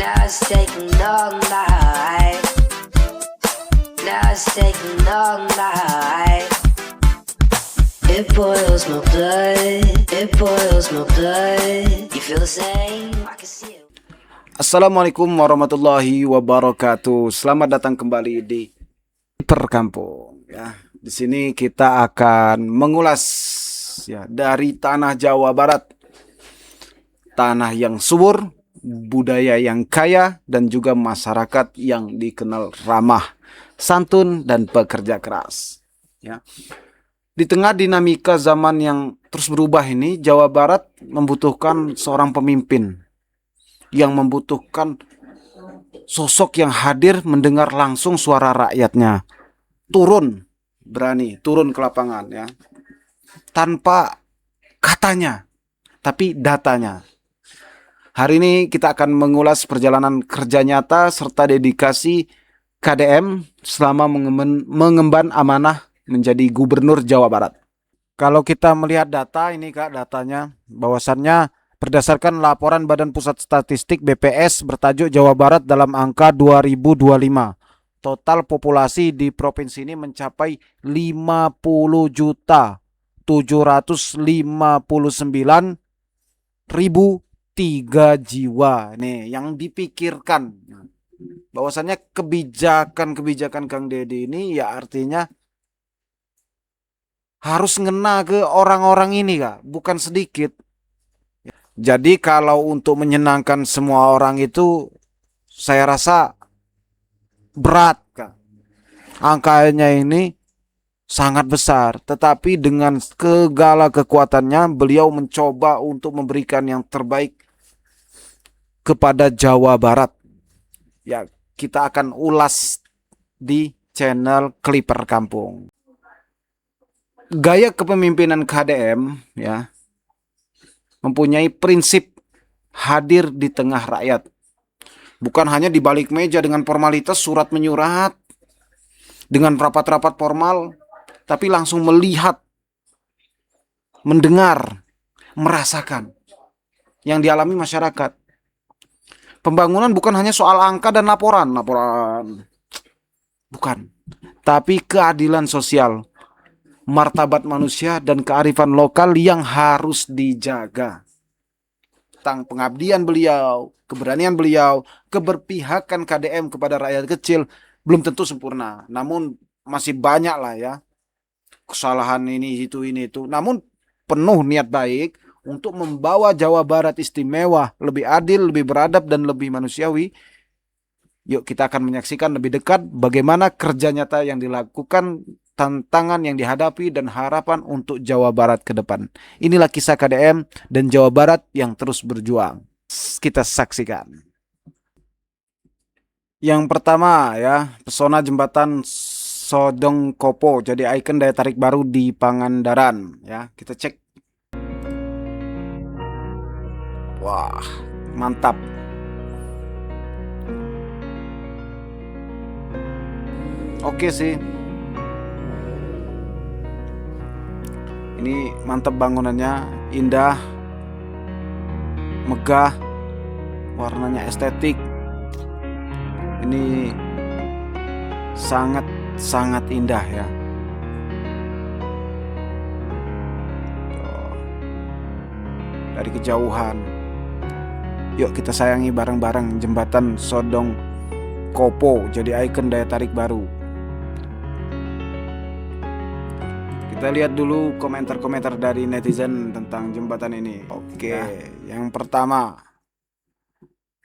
Now it's taking all night. Now it's taking all night. It boils my blood. It boils my blood. You feel the same? I can see it. Assalamualaikum warahmatullahi wabarakatuh. Selamat datang kembali di Perkampung. Ya, di sini kita akan mengulas ya dari tanah Jawa Barat, tanah yang subur, budaya yang kaya, dan juga masyarakat yang dikenal ramah, santun, dan pekerja keras. Ya. Di tengah dinamika zaman yang terus berubah ini, Jawa Barat membutuhkan seorang pemimpin yang membutuhkan sosok yang hadir mendengar langsung suara rakyatnya. Berani turun ke lapangan ya. Tanpa katanya, tapi datanya. Hari ini kita akan mengulas perjalanan kerja nyata serta dedikasi KDM selama mengemban amanah menjadi Gubernur Jawa Barat. Kalau kita melihat data ini Kak, datanya bahwasannya berdasarkan laporan Badan Pusat Statistik BPS bertajuk Jawa Barat dalam angka 2025, total populasi di provinsi ini mencapai 50.759.003 jiwa. Nih, yang dipikirkan bahwasannya kebijakan-kebijakan Kang Deddy ini ya artinya harus ngena ke orang-orang ini Kak, bukan sedikit. Jadi kalau untuk menyenangkan semua orang itu saya rasa berat Kak. Angkanya ini sangat besar, tetapi dengan segala kekuatannya beliau mencoba untuk memberikan yang terbaik kepada Jawa Barat. Ya, kita akan ulas di channel Kliper Kampung. Gaya kepemimpinan KDM ya mempunyai prinsip hadir di tengah rakyat. Bukan hanya di balik meja dengan formalitas surat menyurat, dengan rapat-rapat formal, tapi langsung melihat, mendengar, merasakan yang dialami masyarakat. Pembangunan bukan hanya soal angka dan laporan. Bukan. Tapi keadilan sosial, martabat manusia, dan kearifan lokal yang harus dijaga. Tentang pengabdian beliau, keberanian beliau, keberpihakan KDM kepada rakyat kecil belum tentu sempurna. Namun masih banyak lah ya kesalahan ini itu. Namun penuh niat baik untuk membawa Jawa Barat istimewa, lebih adil, lebih beradab, dan lebih manusiawi. Yuk kita akan menyaksikan lebih dekat bagaimana kerja nyata yang dilakukan, tantangan yang dihadapi, dan harapan untuk Jawa Barat ke depan. Inilah kisah KDM dan Jawa Barat yang terus berjuang. Kita saksikan. Yang pertama ya, pesona jembatan Sodong Kopo jadi ikon daya tarik baru di Pangandaran ya. Kita cek. Wah, mantap. Oke sih. Ini mantap bangunannya, indah, megah, warnanya estetik. Ini sangat indah ya. Dari kejauhan. Yuk kita sayangi bareng-bareng jembatan Sodong Kopo jadi ikon daya tarik baru. Kita lihat dulu komentar-komentar dari netizen tentang jembatan ini. Oke, yang pertama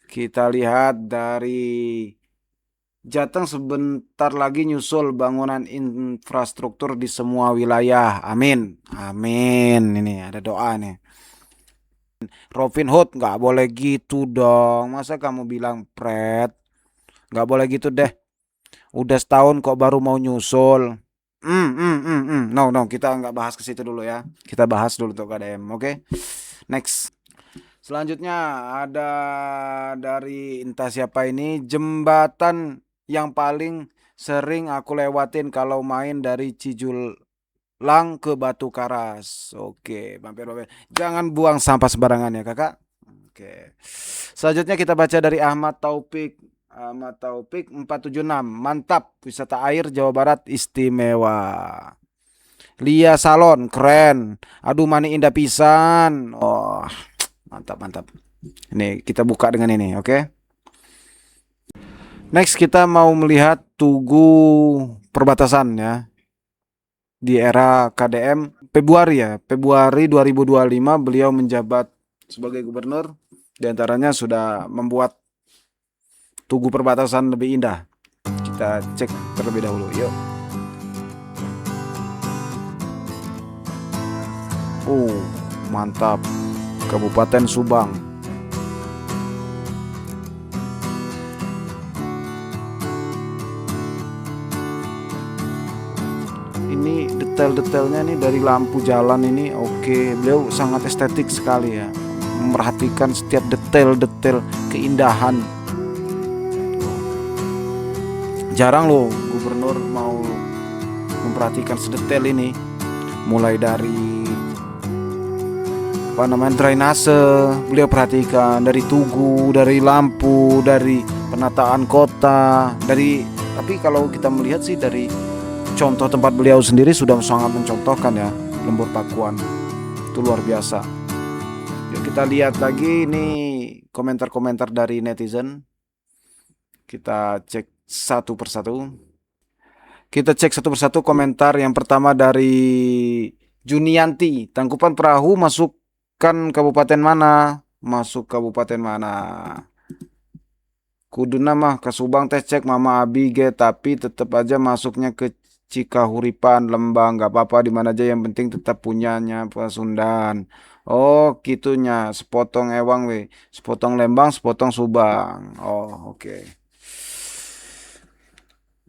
kita lihat dari Jateng sebentar lagi nyusul bangunan infrastruktur di semua wilayah. Amin. Amin. Ini ada doa nih. Robin Hood nggak boleh gitu dong. Masa kamu bilang pret? Nggak boleh gitu deh. Udah setahun kok baru mau nyusul. No, kita nggak bahas ke situ dulu ya. Kita bahas dulu untuk KDM, oke? Next. Selanjutnya ada dari entah siapa ini, jembatan yang paling sering aku lewatin kalau main dari Cijulang ke Batu Karas. Oke, mampir. Jangan buang sampah sembarangan ya, Kakak. Oke. Selanjutnya kita baca dari Ahmad Taufik. Ahmad Taufik 476. Mantap, wisata air Jawa Barat istimewa. Lia Salon keren. Aduh mani indah pisan. Oh, mantap mantap. Ini kita buka dengan ini, oke? Next kita mau melihat Tugu Perbatasan ya. Di era KDM Februari ya. Februari 2025 beliau menjabat sebagai gubernur. Di antaranya sudah membuat Tugu Perbatasan lebih indah. Kita cek terlebih dahulu, yuk. Mantap. Kabupaten Subang. Ini detail-detailnya nih dari lampu jalan ini oke. Beliau sangat estetik sekali ya. Memperhatikan setiap detail-detail keindahan. Jarang loh gubernur mau memperhatikan sedetail ini. Mulai dari drainase beliau perhatikan, dari tugu, dari lampu, dari penataan kota, tapi kalau kita melihat sih dari contoh tempat beliau sendiri sudah sangat mencontohkan ya, Lembur Pakuan itu luar biasa. Yuk kita lihat lagi nih komentar-komentar dari netizen. Kita cek satu persatu. Komentar yang pertama dari Junianti. Tangkupan Perahu masukkan kabupaten mana? Masuk kabupaten mana? Kuduna mah ke Subang teh cek Mama Abi ge, tapi tetap aja masuknya ke Cikahuripan, Lembang, gak apa-apa di mana aja yang penting tetap punyanya Pasundan. Oh gitunya, sepotong ewang we, sepotong Lembang, sepotong Subang. Oh oke.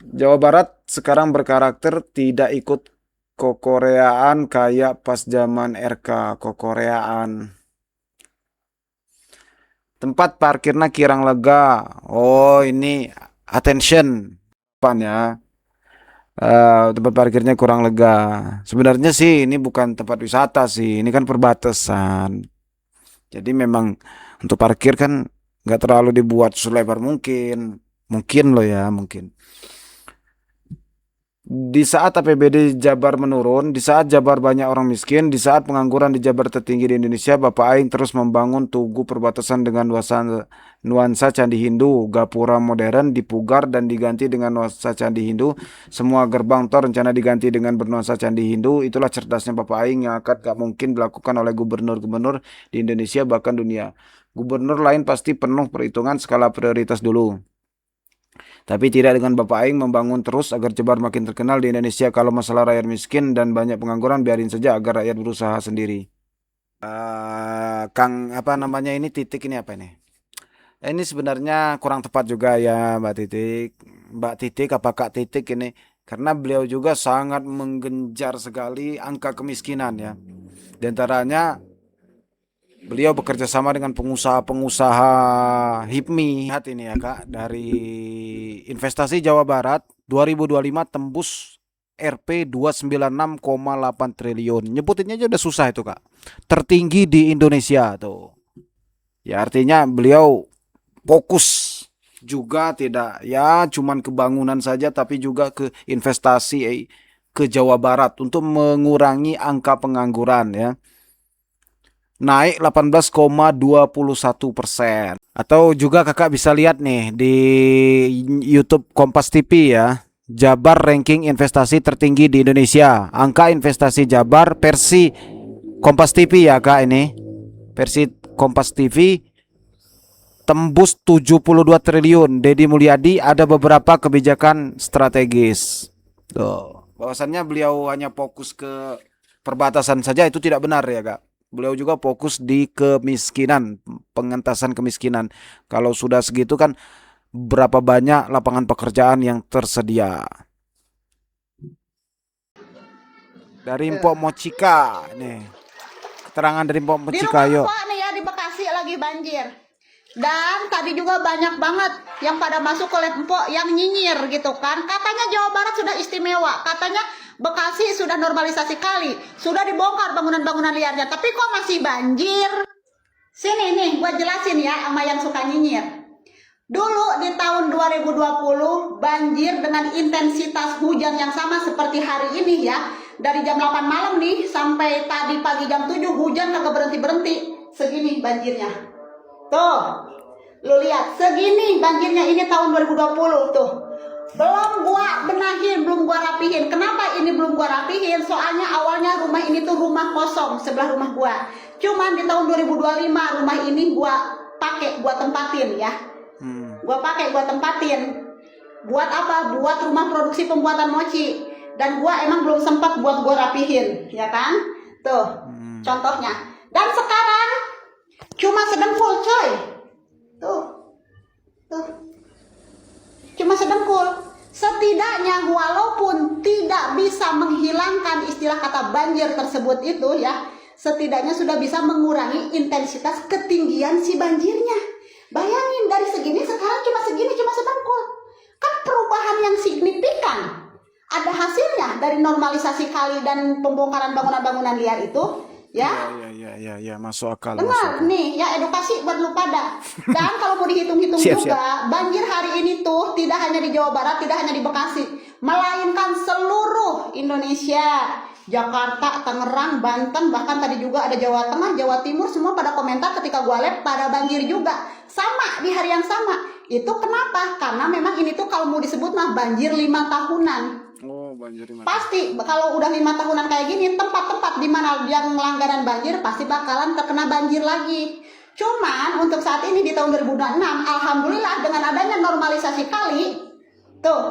Jawa Barat sekarang berkarakter tidak ikut kekoreaan kayak pas zaman RK kekoreaan. Tempat parkirnya Kirang Lega. Oh ini attention pan ya. Tempat parkirnya kurang lega. Sebenarnya sih ini bukan tempat wisata sih, ini kan perbatasan. Jadi memang untuk parkir kan nggak terlalu dibuat selebar mungkin loh ya mungkin. Di saat APBD Jabar menurun, di saat Jabar banyak orang miskin, di saat pengangguran di Jabar tertinggi di Indonesia, Bapak Aing terus membangun tugu perbatasan dengan nuansa Candi Hindu, gapura modern dipugar dan diganti dengan nuansa Candi Hindu. Semua gerbang tol rencana diganti dengan bernuansa Candi Hindu. Itulah cerdasnya Bapak Aing yang akan gak mungkin dilakukan oleh gubernur-gubernur di Indonesia bahkan dunia. Gubernur lain pasti penuh perhitungan skala prioritas dulu. Tapi tidak dengan Bapak Aing membangun terus agar Jabar makin terkenal di Indonesia. Kalau masalah rakyat miskin dan banyak pengangguran biarin saja agar rakyat berusaha sendiri. Kang apa namanya ini titik ini apa ini? Ini sebenarnya kurang tepat juga ya Mbak Titik. Mbak Titik apa Kak Titik ini? Karena beliau juga sangat menggenjar sekali angka kemiskinan ya. Di antaranya beliau bekerja sama dengan pengusaha-pengusaha HIPMI. Lihat ini ya Kak, dari investasi Jawa Barat 2025 tembus Rp 296,8 triliun. Nyebutinnya aja udah susah itu Kak. Tertinggi di Indonesia tuh. Ya artinya beliau fokus juga tidak ya cuman ke bangunan saja tapi juga ke investasi ke Jawa Barat untuk mengurangi angka pengangguran ya. Naik 18,21%. Atau juga kakak bisa lihat nih di YouTube Kompas TV ya. Jabar ranking investasi tertinggi di Indonesia. Angka investasi Jabar versi Kompas TV ya kak ini. Versi Kompas TV tembus 72 triliun. Deddy Mulyadi ada beberapa kebijakan strategis. Tuh. Bahwasannya beliau hanya fokus ke perbatasan saja itu tidak benar ya kak. Beliau juga fokus di kemiskinan, pengentasan kemiskinan. Kalau sudah segitu kan berapa banyak lapangan pekerjaan yang tersedia. Dari Mpok Mochika nih. Keterangan dari Mpok Mochika yuk. Di rumah nih ya di Bekasi lagi banjir. Dan tadi juga banyak banget yang pada masuk ke Mpok yang nyinyir gitu kan. Katanya Jawa Barat sudah istimewa. Katanya Bekasi sudah normalisasi kali. Sudah dibongkar bangunan-bangunan liarnya. Tapi kok masih banjir? Sini nih, gua jelasin ya sama yang suka nyinyir. Dulu di tahun 2020 banjir dengan intensitas hujan yang sama seperti hari ini ya. Dari jam 8 malam nih sampai tadi pagi jam 7 hujan kagak berhenti-berhenti. Segini banjirnya. Tuh. Lu lihat, segini banjirnya ini tahun 2020 tuh. Belum gua benahin, belum gua rapihin. Kenapa ini belum gua rapihin? Soalnya awalnya rumah ini tuh rumah kosong sebelah rumah gua. Cuman di tahun 2025 rumah ini gua pakai, gua tempatin ya. Gua tempatin. Buat apa? Buat rumah produksi pembuatan mochi. Dan gua emang belum sempat buat gua rapihin, ya kan? Tuh, contohnya. Dan sekarang cuma sedengkul, coy. Tuh. Cuma sedengkul. Setidaknya walaupun tidak bisa menghilangkan istilah kata banjir tersebut itu ya, setidaknya sudah bisa mengurangi intensitas ketinggian si banjirnya. Bayangin dari segini sekarang cuma segini, cuma sedengkul. Kan perubahan yang signifikan. Ada hasilnya dari normalisasi kali dan pembongkaran bangunan-bangunan liar itu, ya. Ya, masuk akal. Dengar nih, ya edukasi buat lu pada. Dan kalau mau dihitung-hitung juga, banjir hari ini tuh tidak hanya di Jawa Barat, tidak hanya di Bekasi, melainkan seluruh Indonesia. Jakarta, Tangerang, Banten, bahkan tadi juga ada Jawa Tengah, Jawa Timur, semua pada komentar ketika gua live pada banjir juga. Sama, di hari yang sama. Itu kenapa? Karena memang ini tuh kalau mau disebut mah banjir 5 tahunan. Oh, banjir 5 Pasti kalau udah 5 tahunan kayak gini, tempat-tempat di mana yang langganan banjir pasti bakalan terkena banjir lagi. Cuman untuk saat ini di tahun 2006, alhamdulillah dengan adanya normalisasi kali, tuh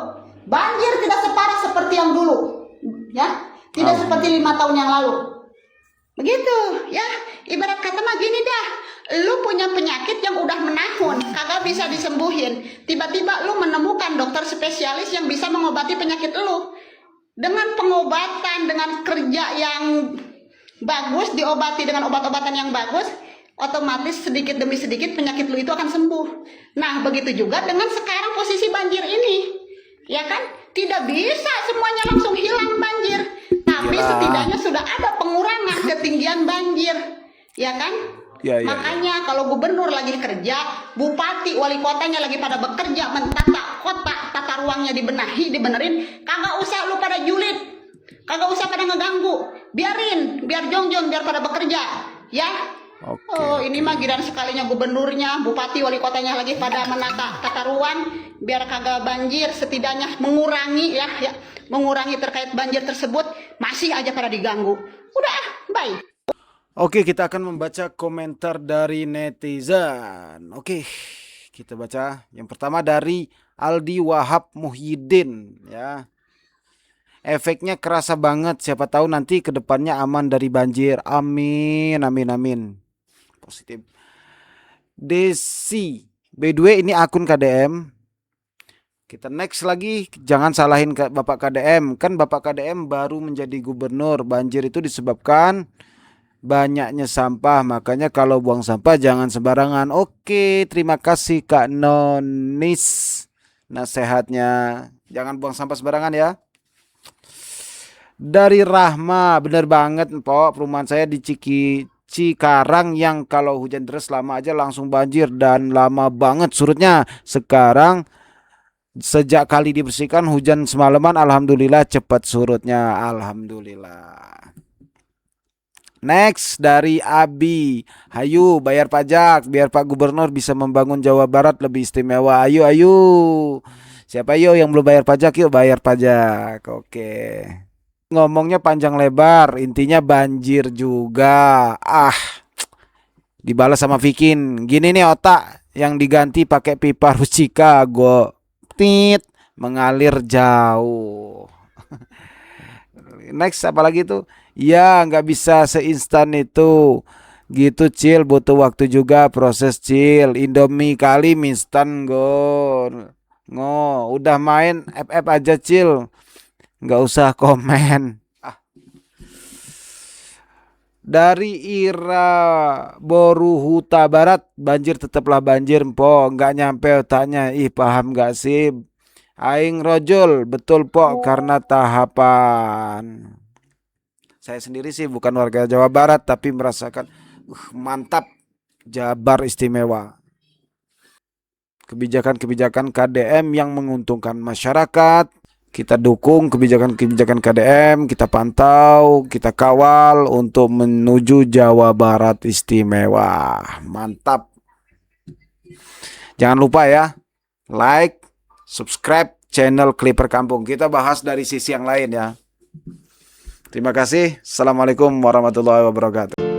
banjir tidak separah seperti yang dulu, ya, tidak seperti 5 tahun yang lalu. Begitu, ya. Ibarat kata mah gini dah. Lu punya penyakit yang udah menahun, kagak bisa disembuhin. Tiba-tiba lu menemukan dokter spesialis yang bisa mengobati penyakit lu. Dengan pengobatan, dengan kerja yang bagus, diobati dengan obat-obatan yang bagus, otomatis sedikit demi sedikit penyakit lu itu akan sembuh. Nah, begitu juga dengan sekarang posisi banjir ini. Ya kan? Tidak bisa semuanya langsung hilang banjir. Tapi setidaknya sudah ada pengurangan ketinggian banjir. Ya kan? Makanya kalau gubernur lagi kerja, bupati, wali kotanya lagi pada bekerja mentata kota, tata ruangnya dibenahi, dibenerin, kagak usah lu pada julid, kagak usah pada ngeganggu, biar jongjon, biar pada bekerja, ya. Oh, ini mah giran sekalinya gubernurnya, bupati, wali kotanya lagi pada menata tata ruang, biar kagak banjir, setidaknya mengurangi ya, mengurangi terkait banjir tersebut, masih aja pada diganggu. Udah, bye. Oke, kita akan membaca komentar dari netizen. Oke, kita baca. Yang pertama dari Aldi Wahab Muhyiddin ya. Efeknya kerasa banget. Siapa tahu nanti kedepannya aman dari banjir. Amin, amin, amin. Positif. Desi. By the way, ini akun KDM. Kita next lagi. Jangan salahin Bapak KDM. Kan Bapak KDM baru menjadi gubernur. Banjir itu disebabkan banyaknya sampah, makanya kalau buang sampah jangan sembarangan. Oke, terima kasih Kak Nonis nasihatnya. Jangan buang sampah sembarangan ya. Dari Rahma, bener banget Mpok, perumahan saya di Cikarang yang kalau hujan deras lama aja langsung banjir dan lama banget surutnya. Sekarang sejak kali dibersihkan hujan semalaman, alhamdulillah cepat surutnya. Alhamdulillah. Next dari Abi, hayu bayar pajak biar Pak Gubernur bisa membangun Jawa Barat lebih istimewa. Ayo. Siapa yang belum bayar pajak, yuk bayar pajak. Oke. Ngomongnya panjang lebar, intinya banjir juga. Dibalas sama Vikin. Gini nih otak yang diganti pakai pipa Rusika, mengalir jauh. Next apa lagi tuh? Ya nggak bisa seinstan itu. Gitu Cil, butuh waktu juga proses Cil. Indomie kali instan udah main FF aja Cil. Nggak usah komen. Dari Ira Boruhuta Barat, banjir tetaplah banjir Mpo, nggak nyampe otaknya. Paham nggak sih? Aing rojol, betul po, karena tahapan. Saya sendiri sih bukan warga Jawa Barat tapi merasakan mantap Jabar Istimewa. Kebijakan-kebijakan KDM yang menguntungkan masyarakat. Kita dukung kebijakan-kebijakan KDM, kita pantau, kita kawal untuk menuju Jawa Barat Istimewa. Mantap. Jangan lupa ya, like, subscribe channel Clipper Kampung. Kita bahas dari sisi yang lain ya. Terima kasih. Assalamualaikum warahmatullahi wabarakatuh.